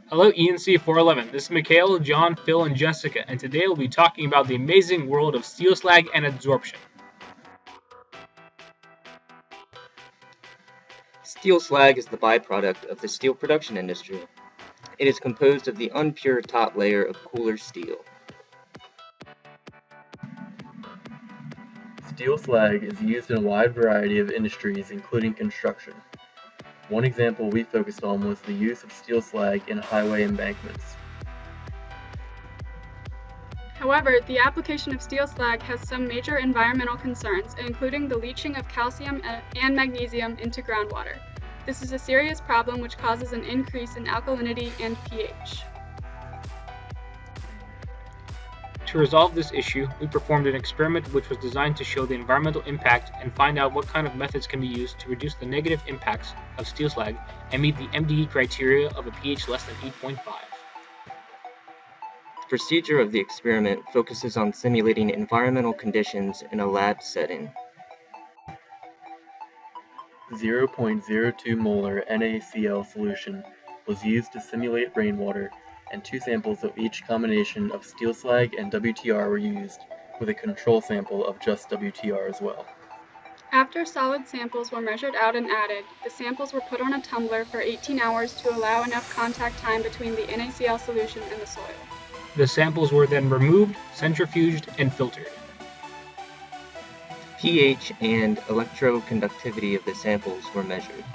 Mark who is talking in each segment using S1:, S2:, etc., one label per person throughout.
S1: Hello ENCE411, this is Mikhail, John, Phil, and Jessica, and today we'll be talking about the amazing world of steel slag and adsorption.
S2: Steel slag is the byproduct of the steel production industry. It is composed of the unpure top layer of cooler steel.
S3: Steel slag is used in a wide variety of industries, including construction. One example we focused on was the use of steel slag in highway embankments.
S4: However, the application of steel slag has some major environmental concerns, including the leaching of calcium and magnesium into groundwater. This is a serious problem which causes an increase in alkalinity and pH.
S1: To resolve this issue, we performed an experiment which was designed to show the environmental impact and find out what kind of methods can be used to reduce the negative impacts of steel slag and meet the MDE criteria of a pH less than 8.5.
S2: The procedure of the experiment focuses on simulating environmental conditions in a lab setting.
S3: 0.02 molar NaCl solution was used to simulate rainwater, and 2 samples of each combination of steel slag and WTR were used, with a control sample of just WTR as well.
S4: After solid samples were measured out and added, the samples were put on a tumbler for 18 hours to allow enough contact time between the NaCl solution and the soil.
S1: The samples were then removed, centrifuged, and filtered.
S2: pH and electroconductivity of the samples were measured.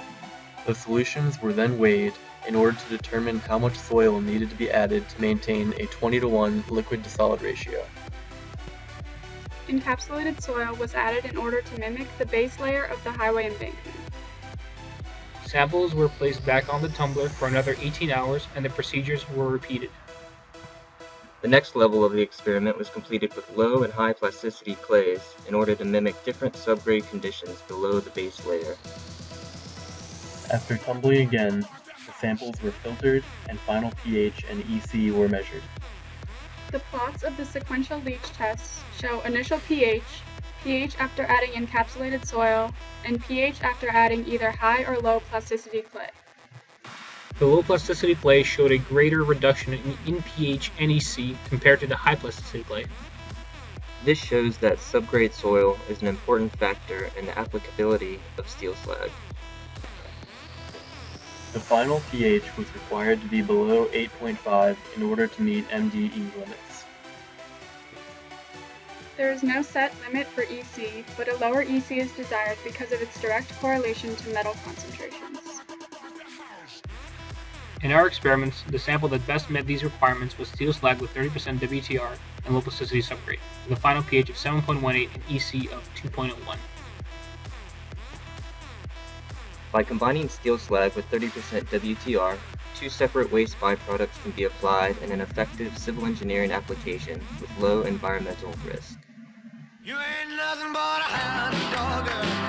S3: The solutions were then weighed in order to determine how much soil needed to be added to maintain a 20:1 liquid to solid ratio.
S4: Encapsulated soil was added in order to mimic the base layer of the highway embankment.
S1: Samples were placed back on the tumbler for another 18 hours and the procedures were repeated.
S2: The next level of the experiment was completed with low and high plasticity clays in order to mimic different subgrade conditions below the base layer.
S3: After tumbling again, the samples were filtered and final pH and EC were measured.
S4: The plots of the sequential leach tests show initial pH, pH after adding encapsulated soil, and pH after adding either high or low plasticity clay.
S1: The low plasticity clay showed a greater reduction in pH and EC compared to the high plasticity clay.
S2: This shows that subgrade soil is an important factor in the applicability of steel slag.
S3: The final pH was required to be below 8.5 in order to meet MDE limits.
S4: There is no set limit for EC, but a lower EC is desired because of its direct correlation to metal concentrations.
S1: In our experiments, the sample that best met these requirements was steel slag with 30% WTR and low plasticity subgrade, with a final pH of 7.18 and EC of 2.01.
S2: By combining steel slag with 30% WTR, 2 separate waste byproducts can be applied in an effective civil engineering application with low environmental risk.
S5: You ain't nothing but a hound dog.